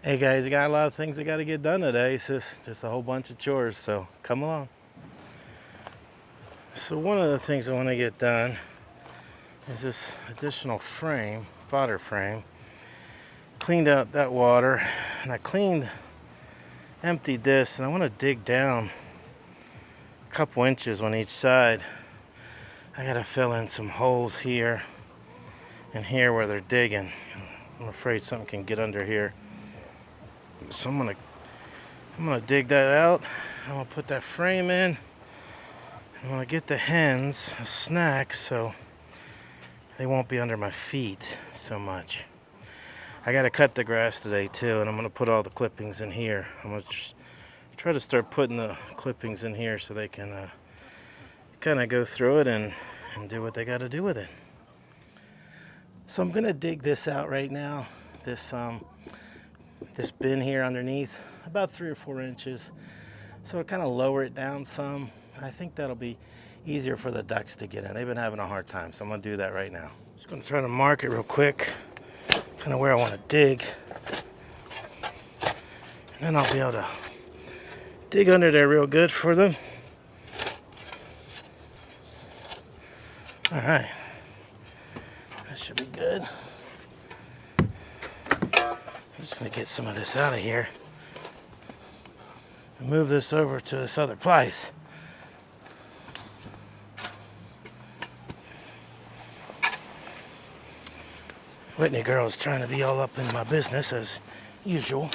Hey guys, I got a lot of things I got to get done today. It's just a whole bunch of chores, so come along. So one of the things I want to get done is this additional frame, fodder frame. Cleaned out that water, and I emptied this, and I want to dig down a couple inches on each side. I got to fill in some holes here and here where they're digging. I'm afraid something can get under here. So I'm gonna dig that out. I'm gonna put that frame in. I'm gonna get the hens a snack so they won't be under my feet so much. I gotta cut the grass today too, and I'm gonna put all the clippings in here. I'm gonna try to start putting the clippings in here so they can kind of go through it and do what they gotta do with it. So I'm gonna dig this out right now. This bin here underneath, about 3 or 4 inches. So I'll kind of lower it down some. I think that'll be easier for the ducks to get in. They've been having a hard time, so I'm gonna do that right now. Just gonna try to mark it real quick, kind of where I want to dig. And then I'll be able to dig under there real good for them. All right, that should be good. I'm just gonna get some of this out of here and move this over to this other place. Whitney girl is trying to be all up in my business as usual.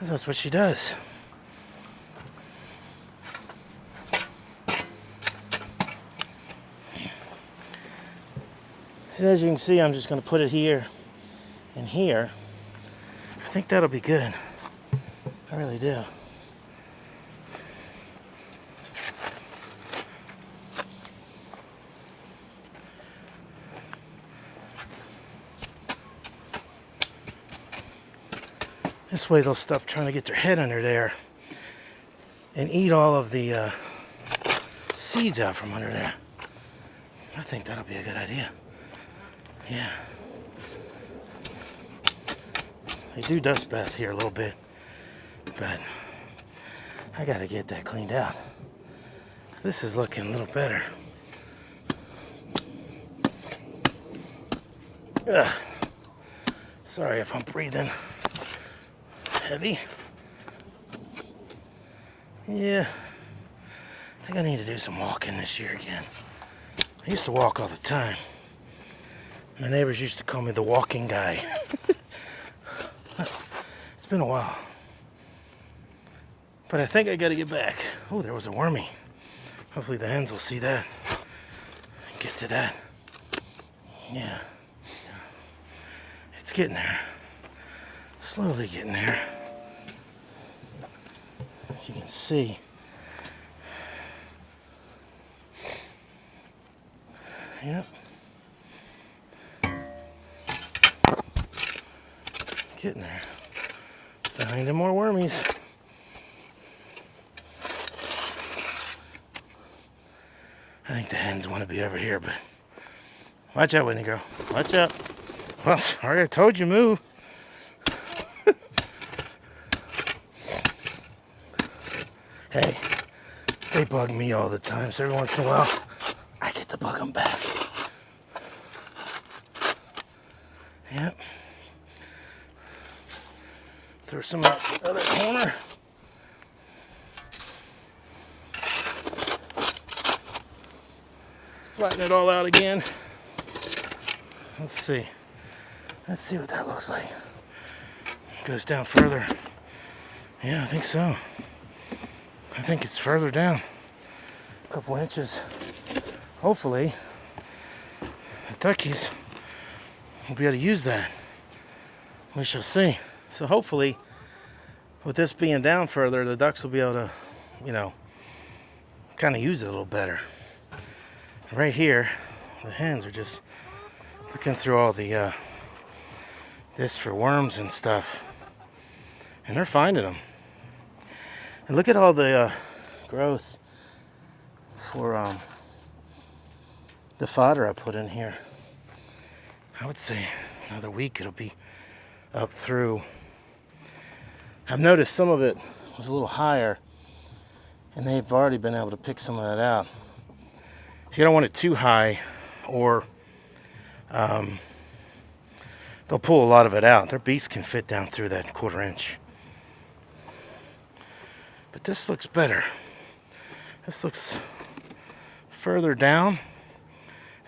That's what she does. So as you can see, I'm just going to put it here and here. I think that'll be good. I really do. This way they'll stop trying to get their head under there and eat all of the seeds out from under there. I think that'll be a good idea. Yeah. They do dust bath here a little bit, but I gotta get that cleaned out. This is looking a little better. Ugh. Sorry if I'm breathing heavy. Yeah, I think I need to do some walking this year again. I used to walk all the time. My neighbors used to call me the walking guy. It's been a while. But I think I gotta get back. Oh, there was a wormy. Hopefully the hens will see that and get to that. Yeah. It's getting there. Slowly getting there. As you can see. Yep. Getting there. Finding more wormies. I think the hens want to be over here, but watch out, Whitney girl. Watch out. Well, sorry, I told you move. Hey, they bug me all the time, so every once in a while, I get to bug them back. Yep. Throw some out the other corner. Flatten it all out again. Let's see. Let's see what that looks like. Goes down further. Yeah, I think so. I think it's further down. A couple inches. Hopefully, the duckies will be able to use that. We shall see. So hopefully, with this being down further, the ducks will be able to, kind of use it a little better. Right here, the hens are just looking through all the this for worms and stuff, and they're finding them. And look at all the growth for the fodder I put in here. I would say another week it'll be up through I've noticed some of it was a little higher, and they've already been able to pick some of that out. You don't want it too high, or they'll pull a lot of it out. Their beaks can fit down through that 1/4 inch. But this looks better. This looks further down,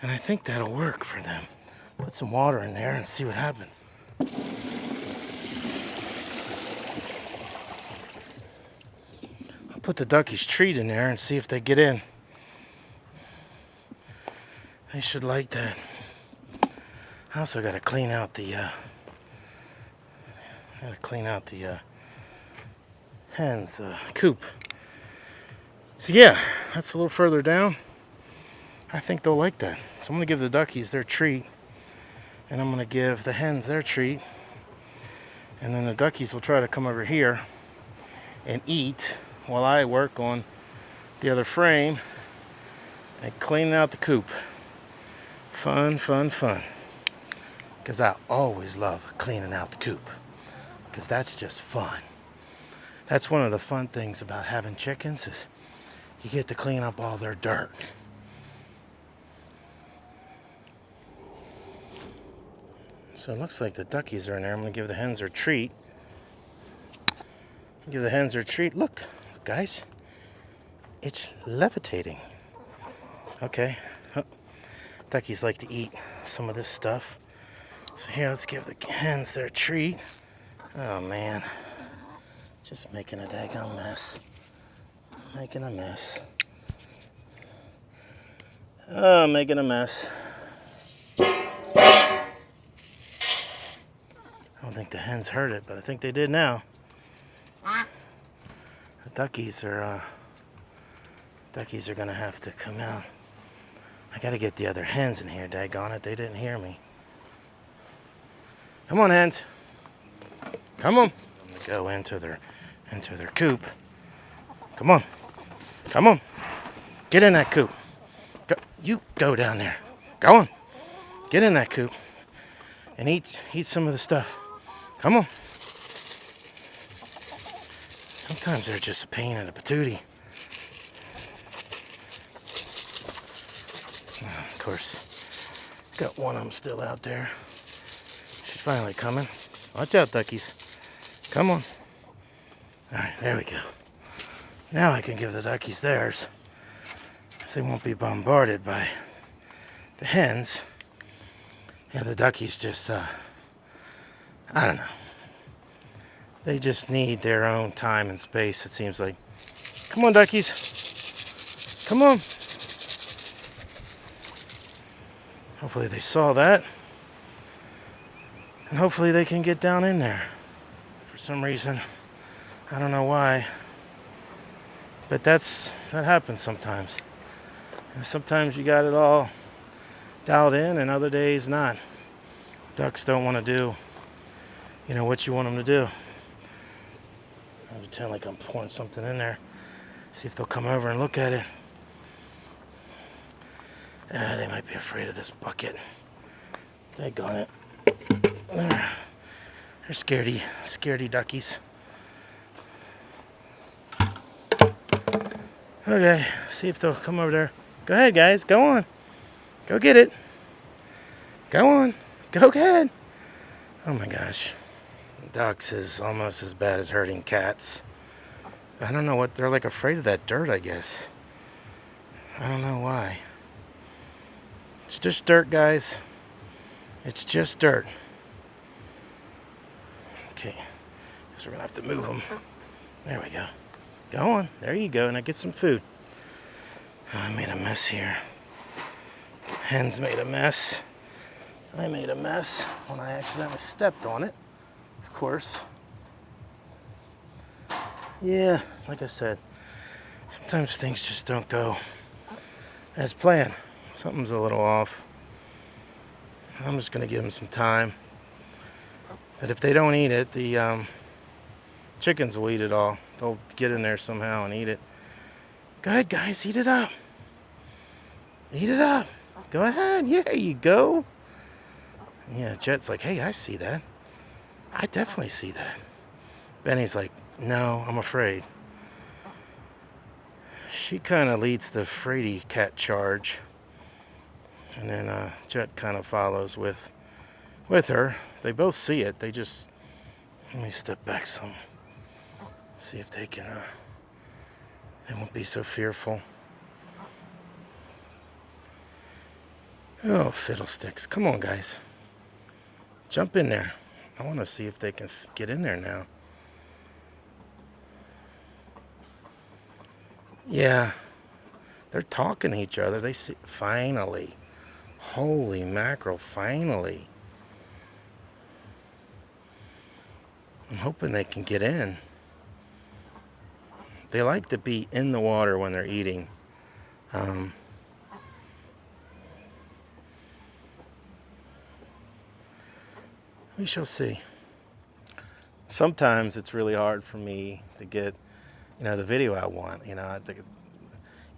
and I think that'll work for them. Put some water in there and see what happens. I'll put the duckies' treat in there and see if they get in. They should like that. I also got to clean out the hen's coop. So yeah, that's a little further down. I think they'll like that. So I'm gonna give the duckies their treat, and I'm gonna give the hens their treat, and then the duckies will try to come over here and eat while I work on the other frame and cleaning out the coop. Fun, fun, fun. Because I always love cleaning out the coop, because that's just fun. That's one of the fun things about having chickens, is you get to clean up all their dirt. So it looks like the duckies are in there. I'm going to give the hens their treat. Give the hens their treat. Look, guys, it's levitating. Okay. Oh, duckies like to eat some of this stuff. So here, let's give the hens their treat. Oh man, just making a daggone mess. Making a mess. Oh, making a mess. I don't think the hens heard it, but I think they did now. The duckies are gonna have to come out. I gotta get the other hens in here, daggone it. They didn't hear me. Come on, hens. Come on. I'm gonna go into their coop. Come on. Come on. Get in that coop. Go, you go down there. Go on. Get in that coop and eat some of the stuff. Come on. Sometimes they're just a pain in the patootie. Of course, got one of them still out there. She's finally coming. Watch out, duckies. Come on. All right, there we go. Now I can give the duckies theirs, so they won't be bombarded by the hens. Yeah, the duckies just, I don't know. They just need their own time and space, it seems like. Come on, duckies. Come on. Hopefully they saw that. And hopefully they can get down in there. For some reason, I don't know why, but that happens sometimes. And sometimes you got it all dialed in, and other days not. Ducks don't want to do, what you want them to do. I'll pretend like I'm pouring something in there. See if they'll come over and look at it. They might be afraid of this bucket. Daggone it. They're scaredy duckies. Okay, see if they'll come over there. Go ahead, guys. Go on. Go get it. Go on. Go ahead. Oh my gosh. Ducks is almost as bad as herding cats. I don't know what, they're like afraid of that dirt, I guess. I don't know why. It's just dirt, guys. It's just dirt. Okay. Guess we're gonna have to move them. There we go. Go on. There you go. Now get some food. Oh, I made a mess here. Hens made a mess. I made a mess when I accidentally stepped on it. Of course. Yeah, like I said, sometimes things just don't go as planned. Something's a little off. I'm just going to give them some time. But if they don't eat it, the chickens will eat it all. They'll get in there somehow and eat it. Go ahead, guys, eat it up. Eat it up. Go ahead. Yeah, there you go. Yeah, Jet's like, hey, I see that. I definitely see that. Benny's like, no, I'm afraid. She kind of leads the fraidy cat charge. And then Jet kind of follows with her. They both see it. They just, let me step back some. See if they can, they won't be so fearful. Oh, fiddlesticks. Come on, guys. Jump in there. I want to see if they can get in there now. Yeah. They're talking to each other. They see, finally. Holy mackerel, finally. I'm hoping they can get in. They like to be in the water when they're eating. We shall see. Sometimes it's really hard for me to get, the video I want. I think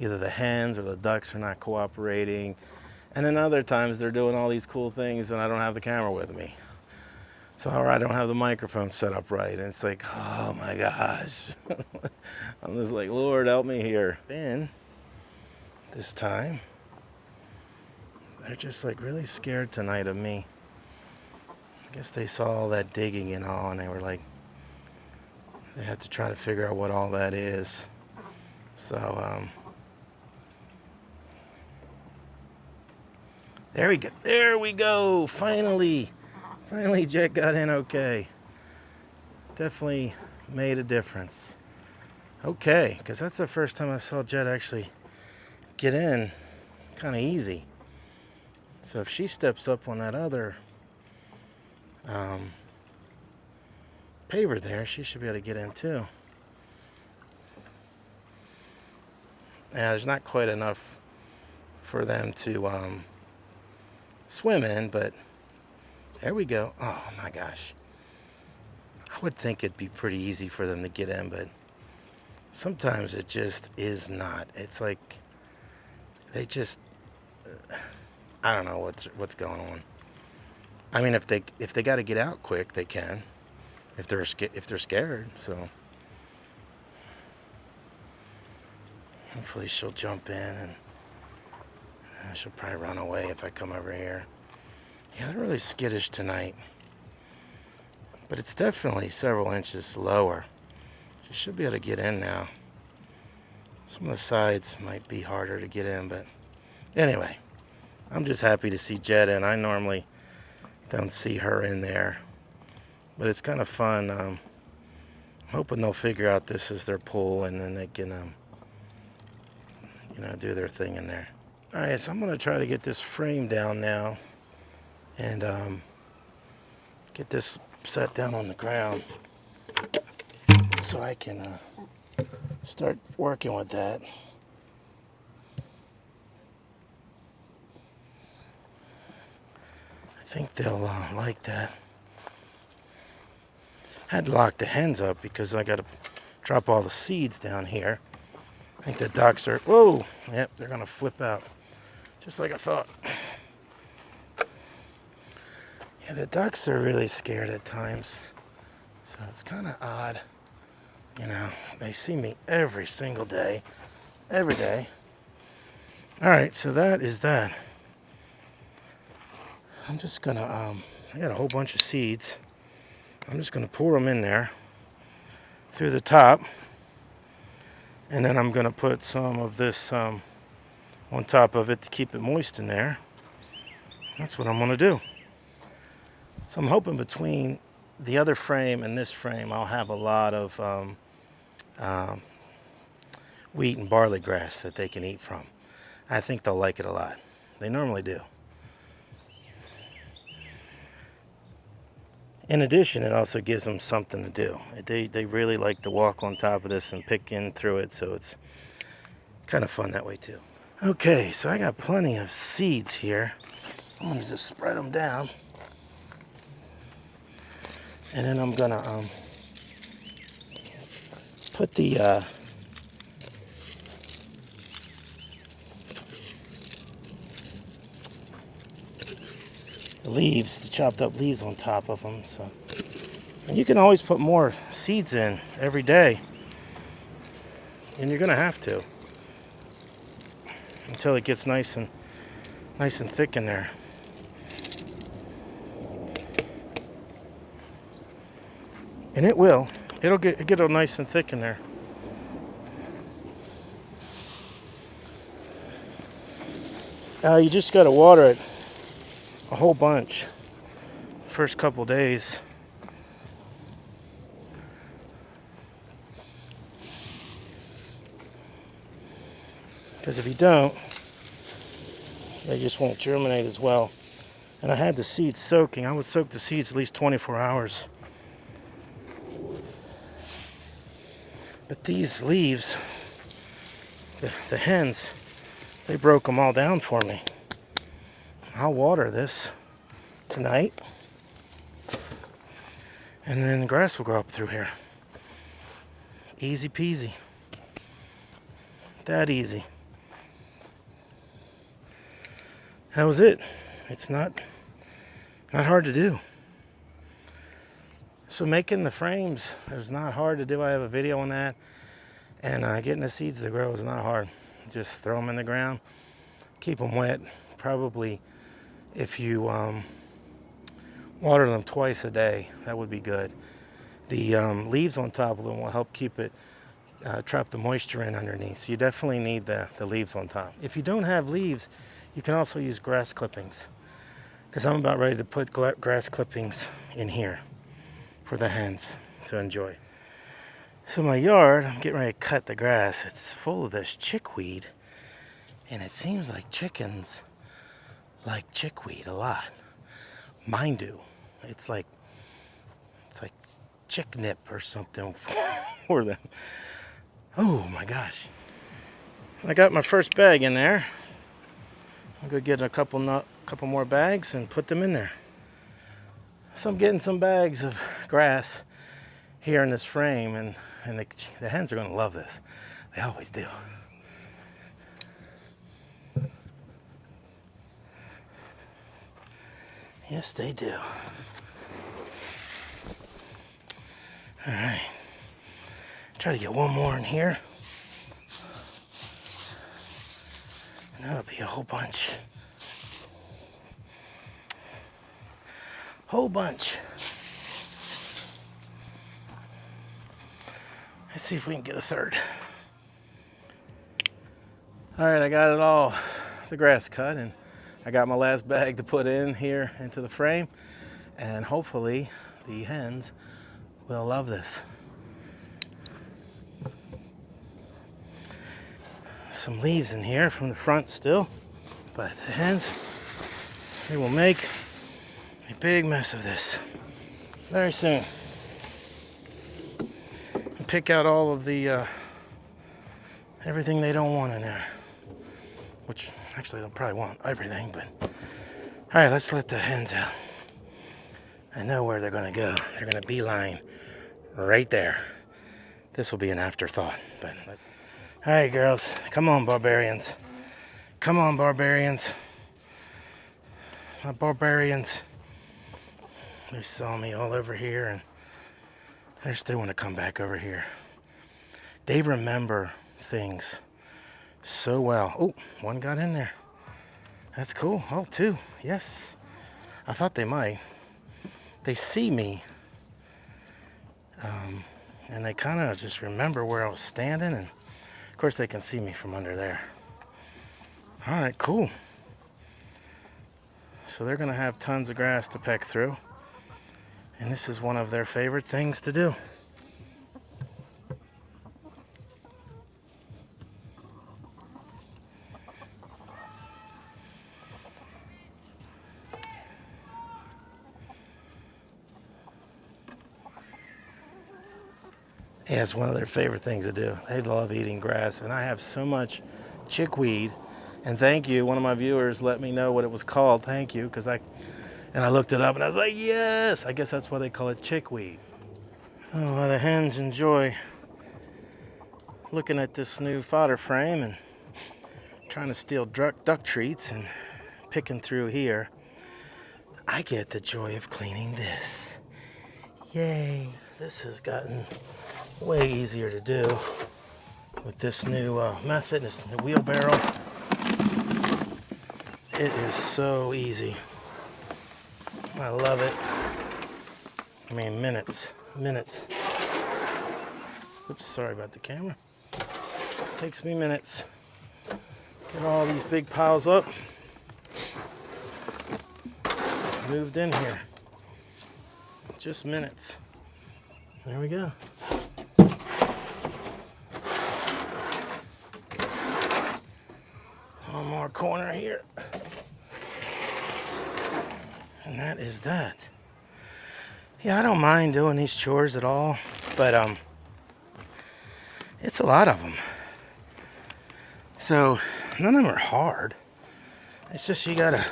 either the hens or the ducks are not cooperating. And then other times they're doing all these cool things and I don't have the camera with me. So, or I don't have the microphone set up right. And it's like, oh my gosh. I'm just like, Lord, help me here. And this time, they're just like really scared tonight of me. I guess they saw all that digging and all, and they were like, they have to try to figure out what all that is. So, there we go. There we go. Finally, Jet got in okay. Definitely made a difference. Okay, because that's the first time I saw Jet actually get in kind of easy. So if she steps up on that other paver there, she should be able to get in too. Now there's not quite enough for them to swim in, but there we go. Oh my gosh. I would think it'd be pretty easy for them to get in, but sometimes it just is not. It's like they just I don't know what's going on. I mean, if they got to get out quick, they can. If they're scared, so hopefully she'll jump in and she'll probably run away if I come over here. Yeah, they're really skittish tonight, but it's definitely several inches lower. She should be able to get in now. Some of the sides might be harder to get in, but anyway, I'm just happy to see Jet in. I normally don't see her in there, but it's kind of fun. I'm hoping they'll figure out this is their pool and then they can do their thing in there. All right, so I'm going to try to get this frame down now and get this set down on the ground so I can start working with that. I think they'll like that. Had to lock the hens up because I got to drop all the seeds down here. I think the ducks are, whoa, yep, they're going to flip out. Just like I thought. Yeah, the ducks are really scared at times. So it's kind of odd. They see me every single day. Every day. All right, so that is that. I'm just going to, I got a whole bunch of seeds. I'm just going to pour them in there through the top. And then I'm going to put some of this on top of it to keep it moist in there. That's what I'm going to do. So I'm hoping between the other frame and this frame, I'll have a lot of wheat and barley grass that they can eat from. I think they'll like it a lot. They normally do. In addition, it also gives them something to do. They really like to walk on top of this and pick in through it, so it's kind of fun that way too. Okay, so I got plenty of seeds here. I'm going to just spread them down. And then I'm going to put the leaves, the chopped up leaves on top of them. So And you can always put more seeds in every day. And you're gonna have to until it gets nice and thick in there. And it will. It'll get all nice and thick in there. You just gotta water it a whole bunch first couple days. Because if you don't, they just won't germinate as well. And I had the seeds soaking. I would soak the seeds at least 24 hours. But these leaves, the hens, they broke them all down for me. I'll water this tonight. And then the grass will grow up through here. Easy peasy. That easy. That was it. It's not hard to do. So making the frames is not hard to do. I have a video on that. And getting the seeds to grow is not hard. Just throw them in the ground. Keep them wet. Probably if you water them twice a day, that would be good. The leaves on top of them will help keep it, trap the moisture in underneath. So you definitely need the leaves on top. If you don't have leaves, you can also use grass clippings. Because I'm about ready to put grass clippings in here for the hens to enjoy. So my yard, I'm getting ready to cut the grass. It's full of this chickweed. And it seems like chickens like chickweed a lot. Mine do. It's like chick nip or something for them. Oh my gosh. I got my first bag in there. I'm gonna get a couple more bags and put them in there. So I'm getting some bags of grass here in this frame, and the hens are gonna love this. They always do. Yes, they do. All right. Try to get one more in here. And that'll be a whole bunch. Whole bunch. Let's see if we can get a third. All right, I got it all, the grass cut, and I got my last bag to put in here into the frame, and hopefully the hens will love this. Some leaves in here from the front still, but the hens, they will make a big mess of this very soon. And pick out all of the everything they don't want in there, which actually they'll probably want everything, but all right, let's let the hens out. I know where they're gonna go. They're gonna beeline right there. This will be an afterthought, but let's. All right, girls, come on, barbarians. Come on, barbarians. My barbarians. They saw me all over here, and they want to come back over here. They remember things so well. Oh, one got in there. That's cool. Oh, two. Yes. I thought they might. They see me. And they kind of just remember where I was standing. And, of course, they can see me from under there. All right, cool. So they're going to have tons of grass to peck through. And this is one of their favorite things to do. Yeah, it's one of their favorite things to do. They love eating grass, and I have so much chickweed. And thank you, one of my viewers let me know what it was called. Thank you, because I looked it up and I was like, yes, I guess that's why they call it chickweed. Oh, well, the hens enjoy looking at this new fodder frame and trying to steal duck treats and picking through here. I get the joy of cleaning this. Yay. This has gotten way easier to do with this new method, this new wheelbarrow. It is so easy. I love it. I mean, minutes. Oops, sorry about the camera. Takes me minutes. Get all these big piles up. Moved in here. Just minutes. There we go. One more corner here. And that is that. Yeah, I don't mind doing these chores at all, but it's a lot of them. So none of them are hard. It's just you gotta,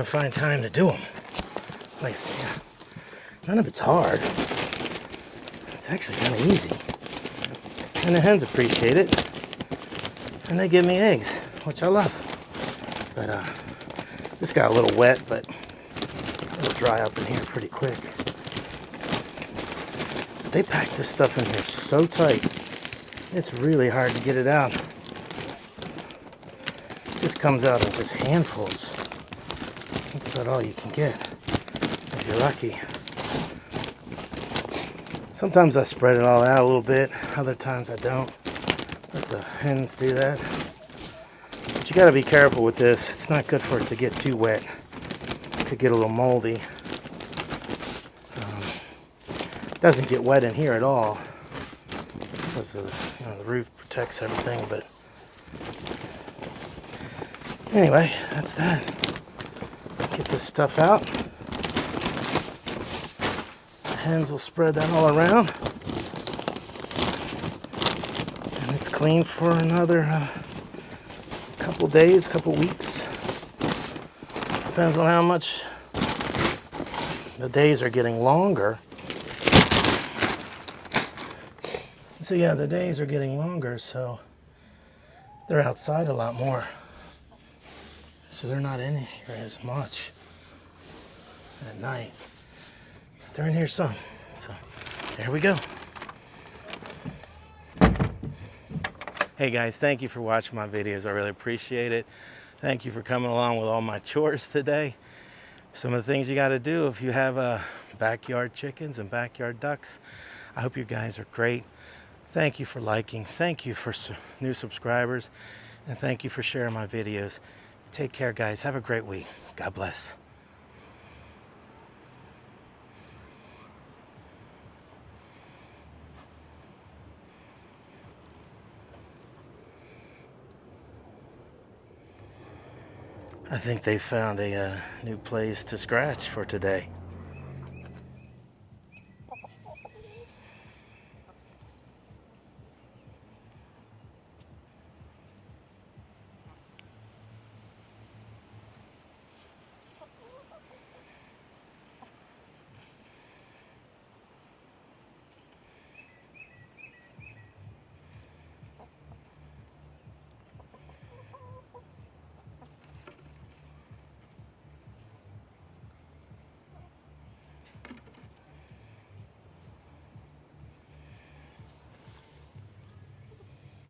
find time to do them. Like, yeah, none of it's hard. It's actually kind of easy. And the hens appreciate it. And they give me eggs, which I love. But this got a little wet, but it'll dry up in here pretty quick. They pack this stuff in here so tight. It's really hard to get it out. It just comes out in just handfuls. That's about all you can get, if you're lucky. Sometimes I spread it all out a little bit. Other times I don't. Let the hens do that. But you gotta be careful with this. It's not good for it to get too wet. It could get a little moldy. It doesn't get wet in here at all because the roof protects everything. But anyway, that's that. Get this stuff out. The hens will spread that all around. And it's clean for another couple days, couple weeks. Depends on how much the days are getting longer. So yeah, the days are getting longer, so they're outside a lot more. So they're not in here as much at night. But they're in here some. So there we go. Hey guys, thank you for watching my videos. I really appreciate it. Thank you for coming along with all my chores today. Some of the things you got to do if you have backyard chickens and backyard ducks. I hope you guys are great. Thank you for liking. Thank you for new subscribers. And thank you for sharing my videos. Take care, guys. Have a great week. God bless. I think they found a new place to scratch for today.